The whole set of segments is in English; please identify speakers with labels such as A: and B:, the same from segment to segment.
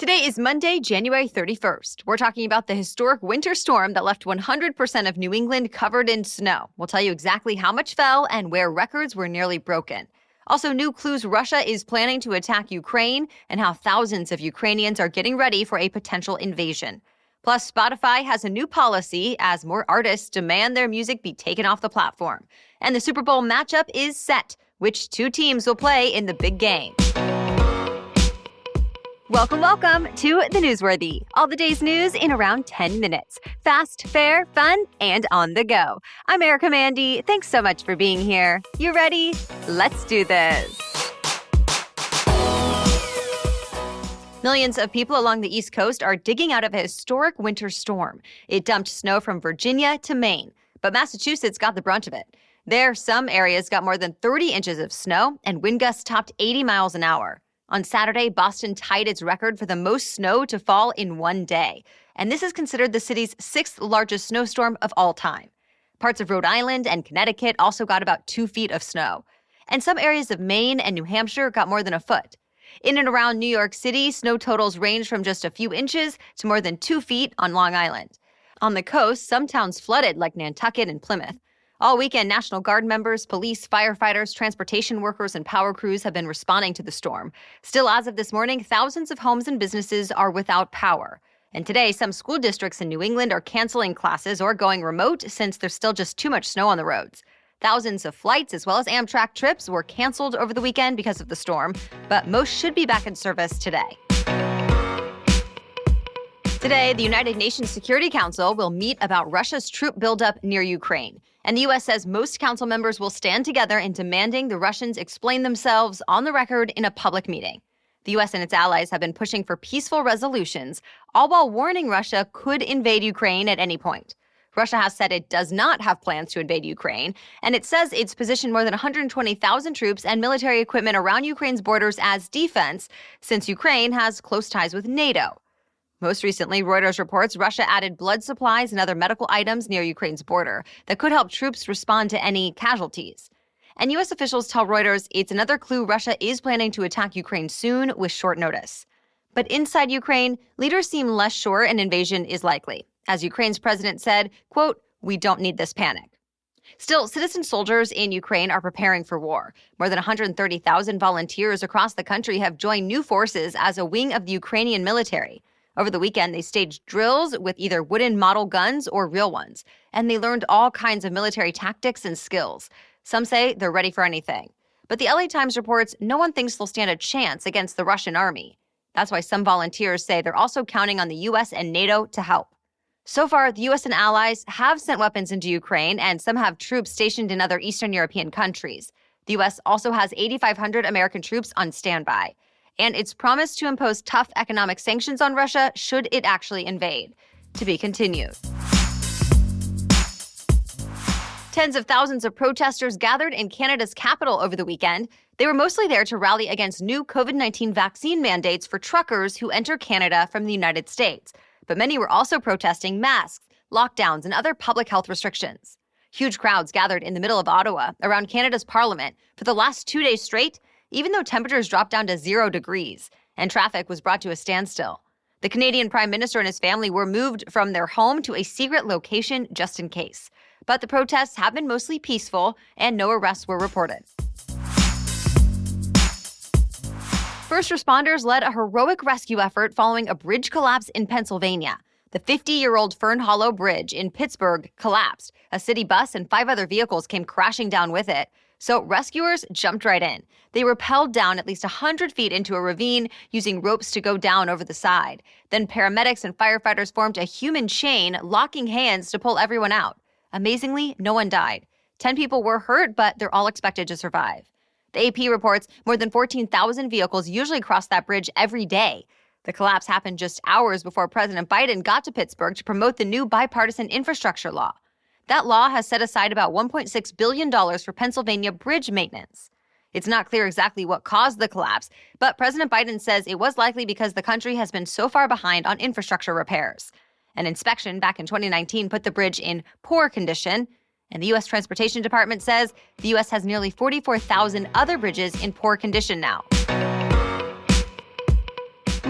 A: Today is Monday, January 31st. We're talking about the historic winter storm that left 100% of New England covered in snow. We'll tell you exactly how much fell and where records were nearly broken. Also, new clues Russia is planning to attack Ukraine and how thousands of Ukrainians are getting ready for a potential invasion. Plus, Spotify has a new policy as more artists demand their music be taken off the platform. And the Super Bowl matchup is set. Which two teams will play in the big game? Welcome to The Newsworthy. All the day's news in around 10 minutes. Fast, fair, fun, and on the go. I'm Erica Mandy. Thanks so much for being here. You ready? Let's do this. Millions of people along the East Coast are digging out of a historic winter storm. It dumped snow from Virginia to Maine, but Massachusetts got the brunt of it. There, some areas got more than 30 inches of snow, and wind gusts topped 80 miles an hour. On Saturday, Boston tied its record for the most snow to fall in one day. And this is considered the city's sixth largest snowstorm of all time. Parts of Rhode Island and Connecticut also got about 2 feet of snow. And some areas of Maine and New Hampshire got more than a foot. In and around New York City, snow totals range from just a few inches to more than 2 feet on Long Island. On the coast, some towns flooded like Nantucket and Plymouth. All weekend, National Guard members, police, firefighters, transportation workers, and power crews have been responding to the storm. Still, as of this morning, thousands of homes and businesses are without power. And today, some school districts in New England are canceling classes or going remote since there's still just too much snow on the roads. Thousands of flights as well as Amtrak trips were canceled over the weekend because of the storm, but most should be back in service today. Today, the United Nations Security Council will meet about Russia's troop buildup near Ukraine. And the U.S. says most council members will stand together in demanding the Russians explain themselves on the record in a public meeting. The U.S. and its allies have been pushing for peaceful resolutions, all while warning Russia could invade Ukraine at any point. Russia has said it does not have plans to invade Ukraine, and it says it's positioned more than 120,000 troops and military equipment around Ukraine's borders as defense, since Ukraine has close ties with NATO. Most recently, Reuters reports Russia added blood supplies and other medical items near Ukraine's border that could help troops respond to any casualties. And U.S. officials tell Reuters it's another clue Russia is planning to attack Ukraine soon with short notice. But inside Ukraine, leaders seem less sure an invasion is likely. As Ukraine's president said, quote, "We don't need this panic." Still, citizen soldiers in Ukraine are preparing for war. More than 130,000 volunteers across the country have joined new forces as a wing of the Ukrainian military. Over the weekend, they staged drills with either wooden model guns or real ones, and they learned all kinds of military tactics and skills. Some say they're ready for anything. But the LA Times reports no one thinks they'll stand a chance against the Russian army. That's why some volunteers say they're also counting on the U.S. and NATO to help. So far, the U.S. and allies have sent weapons into Ukraine, and some have troops stationed in other Eastern European countries. The U.S. also has 8,500 American troops on standby. And it's promised to impose tough economic sanctions on Russia should it actually invade. To be continued. Tens of thousands of protesters gathered in Canada's capital over the weekend. They were mostly there to rally against new COVID-19 vaccine mandates for truckers who enter Canada from the United States. But many were also protesting masks, lockdowns, and other public health restrictions. Huge crowds gathered in the middle of Ottawa, around Canada's parliament, for the last 2 days straight, even though temperatures dropped down to 0 degrees, and traffic was brought to a standstill. The Canadian Prime Minister and his family were moved from their home to a secret location just in case. But the protests have been mostly peaceful, and no arrests were reported. First responders led a heroic rescue effort following a bridge collapse in Pennsylvania. The 50-year-old Fern Hollow Bridge in Pittsburgh collapsed. A city bus and 5 other vehicles came crashing down with it. So rescuers jumped right in. They rappelled down at least 100 feet into a ravine using ropes to go down over the side. Then paramedics and firefighters formed a human chain, locking hands to pull everyone out. Amazingly, no one died. 10 people were hurt, but they're all expected to survive. The AP reports more than 14,000 vehicles usually cross that bridge every day. The collapse happened just hours before President Biden got to Pittsburgh to promote the new bipartisan infrastructure law. That law has set aside about $1.6 billion for Pennsylvania bridge maintenance. It's not clear exactly what caused the collapse, but President Biden says it was likely because the country has been so far behind on infrastructure repairs. An inspection back in 2019 put the bridge in poor condition, and the U.S. Transportation Department says the U.S. has nearly 44,000 other bridges in poor condition now.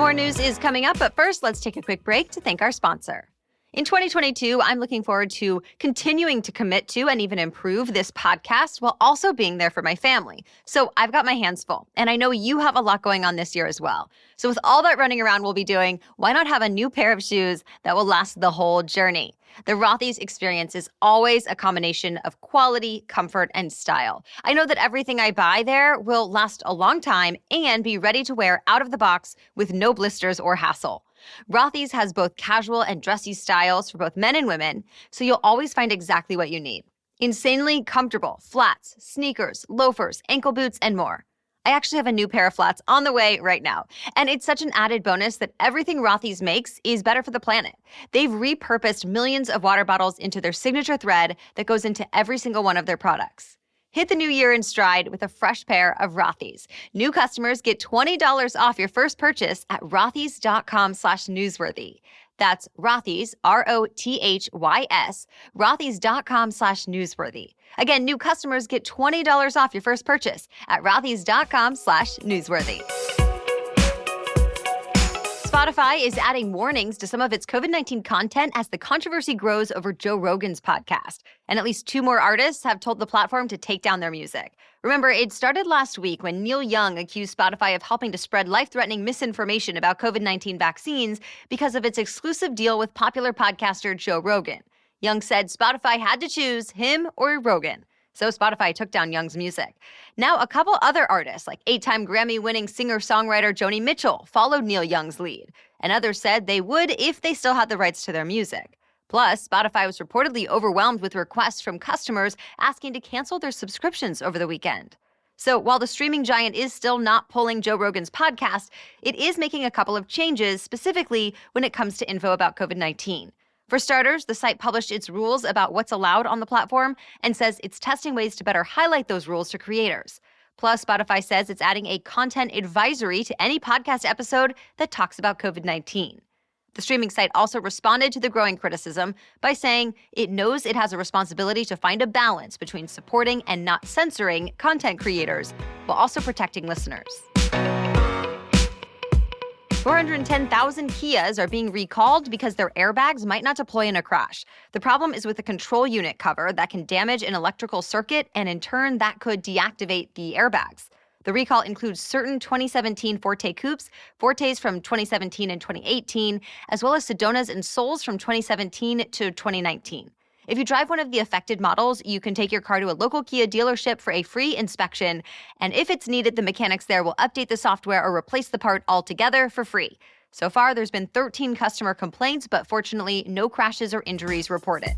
A: More news is coming up, but first, let's take a quick break to thank our sponsor. In 2022, I'm looking forward to continuing to commit to and even improve this podcast while also being there for my family. So I've got my hands full, and I know you have a lot going on this year as well. So with all that running around we'll be doing, why not have a new pair of shoes that will last the whole journey? The Rothy's experience is always a combination of quality, comfort, and style. I know that everything I buy there will last a long time and be ready to wear out of the box with no blisters or hassle. Rothy's has both casual and dressy styles for both men and women, so you'll always find exactly what you need. Insanely comfortable flats, sneakers, loafers, ankle boots, and more. I actually have a new pair of flats on the way right now, and it's such an added bonus that everything Rothy's makes is better for the planet. They've repurposed millions of water bottles into their signature thread that goes into every single one of their products. Hit the new year in stride with a fresh pair of Rothy's. New customers get $20 off your first purchase at rothys.com/newsworthy. That's Rothys, Rothys, rothys.com/newsworthy. Again, new customers get $20 off your first purchase at rothys.com/newsworthy. Spotify is adding warnings to some of its COVID-19 content as the controversy grows over Joe Rogan's podcast. And at least 2 more artists have told the platform to take down their music. Remember, it started last week when Neil Young accused Spotify of helping to spread life-threatening misinformation about COVID-19 vaccines because of its exclusive deal with popular podcaster Joe Rogan. Young said Spotify had to choose him or Rogan. So Spotify took down Young's music. Now, a couple other artists, like 8-time Grammy-winning singer-songwriter Joni Mitchell, followed Neil Young's lead. And others said they would if they still had the rights to their music. Plus, Spotify was reportedly overwhelmed with requests from customers asking to cancel their subscriptions over the weekend. So while the streaming giant is still not pulling Joe Rogan's podcast, it is making a couple of changes, specifically when it comes to info about COVID-19. For starters, the site published its rules about what's allowed on the platform and says it's testing ways to better highlight those rules to creators. Plus, Spotify says it's adding a content advisory to any podcast episode that talks about COVID-19. The streaming site also responded to the growing criticism by saying it knows it has a responsibility to find a balance between supporting and not censoring content creators while also protecting listeners. 410,000 Kias are being recalled because their airbags might not deploy in a crash. The problem is with the control unit cover that can damage an electrical circuit, and in turn, that could deactivate the airbags. The recall includes certain 2017 Forte coupes, Fortes from 2017 and 2018, as well as Sedonas and Souls from 2017 to 2019. If you drive one of the affected models, you can take your car to a local Kia dealership for a free inspection. And if it's needed, the mechanics there will update the software or replace the part altogether for free. So far, there's been 13 customer complaints, but fortunately, no crashes or injuries reported.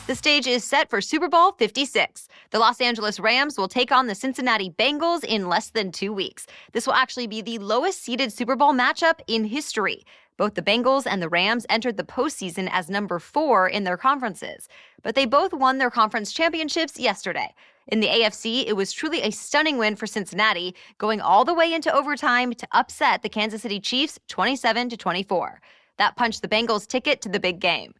A: The stage is set for Super Bowl 56. The Los Angeles Rams will take on the Cincinnati Bengals in less than 2 weeks. This will actually be the lowest-seeded Super Bowl matchup in history. Both the Bengals and the Rams entered the postseason as number 4 in their conferences, but they both won their conference championships yesterday. In the AFC, it was truly a stunning win for Cincinnati, going all the way into overtime to upset the Kansas City Chiefs 27-24. That punched the Bengals' ticket to the big game.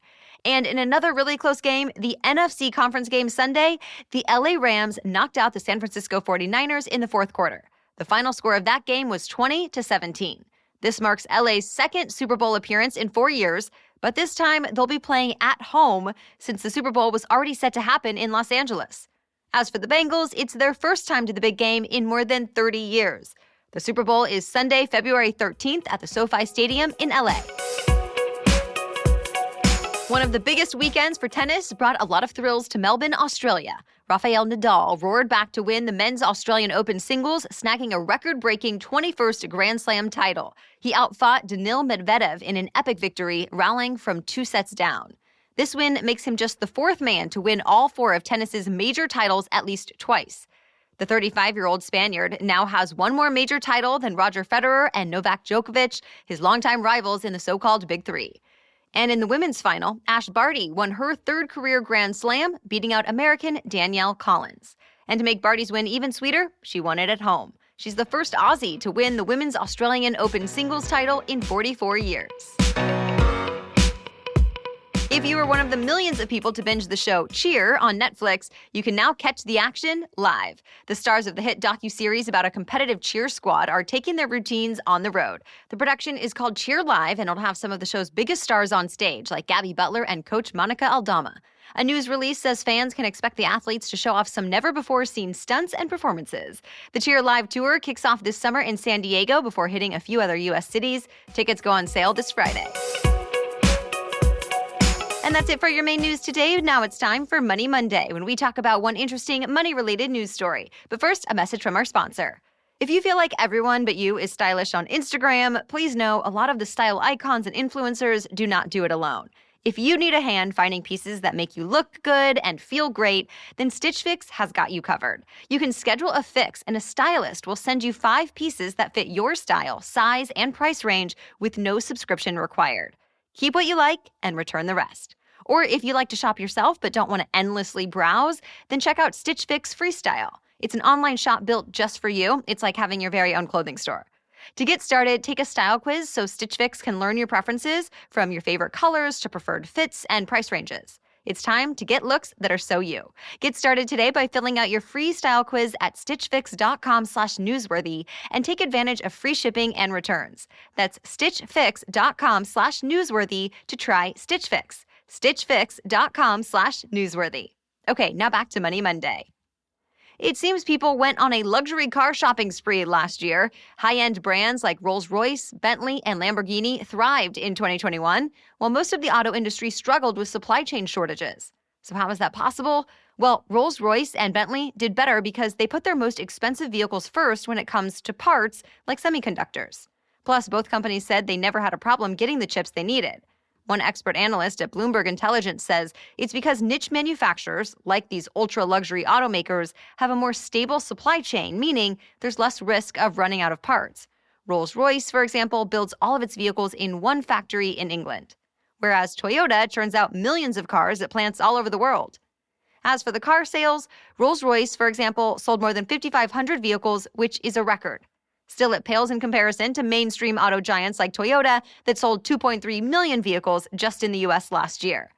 A: And in another really close game, the NFC conference game Sunday, the LA Rams knocked out the San Francisco 49ers in the 4th quarter. The final score of that game was 20-17. This marks LA's second Super Bowl appearance in 4 years, but this time they'll be playing at home since the Super Bowl was already set to happen in Los Angeles. As for the Bengals, it's their first time to the big game in more than 30 years. The Super Bowl is Sunday, February 13th at the SoFi Stadium in LA. One of the biggest weekends for tennis brought a lot of thrills to Melbourne, Australia. Rafael Nadal roared back to win the men's Australian Open singles, snagging a record-breaking 21st Grand Slam title. He outfought Daniil Medvedev in an epic victory, rallying from 2 sets down. This win makes him just the 4th man to win all 4 of tennis's major titles at least twice. The 35-year-old Spaniard now has 1 more major title than Roger Federer and Novak Djokovic, his longtime rivals in the so-called Big Three. And in the women's final, Ash Barty won her 3rd career Grand Slam, beating out American Danielle Collins. And to make Barty's win even sweeter, she won it at home. She's the first Aussie to win the women's Australian Open singles title in 44 years. If you were one of the millions of people to binge the show Cheer on Netflix, you can now catch the action live. The stars of the hit docuseries about a competitive cheer squad are taking their routines on the road. The production is called Cheer Live, and it'll have some of the show's biggest stars on stage, like Gabby Butler and coach Monica Aldama. A news release says fans can expect the athletes to show off some never-before-seen stunts and performances. The Cheer Live tour kicks off this summer in San Diego before hitting a few other U.S. cities. Tickets go on sale this Friday. And that's it for your main news today. Now it's time for Money Monday, when we talk about one interesting money-related news story. But first, a message from our sponsor. If you feel like everyone but you is stylish on Instagram, please know a lot of the style icons and influencers do not do it alone. If you need a hand finding pieces that make you look good and feel great, then Stitch Fix has got you covered. You can schedule a fix, and a stylist will send you 5 pieces that fit your style, size, and price range with no subscription required. Keep what you like and return the rest. Or if you like to shop yourself but don't want to endlessly browse, then check out Stitch Fix Freestyle. It's an online shop built just for you. It's like having your very own clothing store. To get started, take a style quiz so Stitch Fix can learn your preferences, from your favorite colors to preferred fits and price ranges. It's time to get looks that are so you. Get started today by filling out your free style quiz at stitchfix.com/newsworthy and take advantage of free shipping and returns. That's stitchfix.com/newsworthy to try Stitch Fix. stitchfix.com/newsworthy. Okay, now back to Money Monday. It seems people went on a luxury car shopping spree last year. High-end brands like Rolls-Royce, Bentley, and Lamborghini thrived in 2021, while most of the auto industry struggled with supply chain shortages. So how is that possible? Well, Rolls-Royce and Bentley did better because they put their most expensive vehicles first when it comes to parts like semiconductors. Plus, both companies said they never had a problem getting the chips they needed. One expert analyst at Bloomberg Intelligence says it's because niche manufacturers, like these ultra-luxury automakers, have a more stable supply chain, meaning there's less risk of running out of parts. Rolls-Royce, for example, builds all of its vehicles in one factory in England, whereas Toyota churns out millions of cars at plants all over the world. As for the car sales, Rolls-Royce, for example, sold more than 5,500 vehicles, which is a record. Still, it pales in comparison to mainstream auto giants like Toyota that sold 2.3 million vehicles just in the U.S. last year.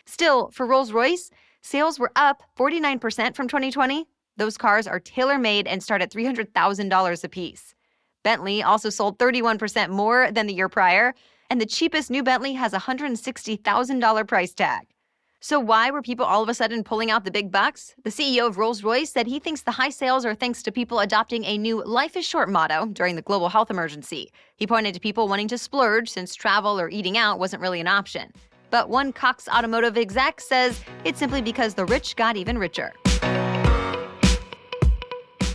A: Still, for Rolls-Royce, sales were up 49% from 2020. Those cars are tailor-made and start at $300,000 apiece. Bentley also sold 31% more than the year prior, and the cheapest new Bentley has a $160,000 price tag. So why were people all of a sudden pulling out the big bucks? The CEO of Rolls-Royce said he thinks the high sales are thanks to people adopting a new life is short motto during the global health emergency. He pointed to people wanting to splurge since travel or eating out wasn't really an option. But one Cox Automotive exec says it's simply because the rich got even richer.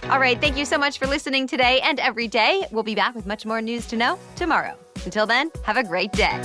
A: All right, thank you so much for listening today and every day. We'll be back with much more news to know tomorrow. Until then, have a great day.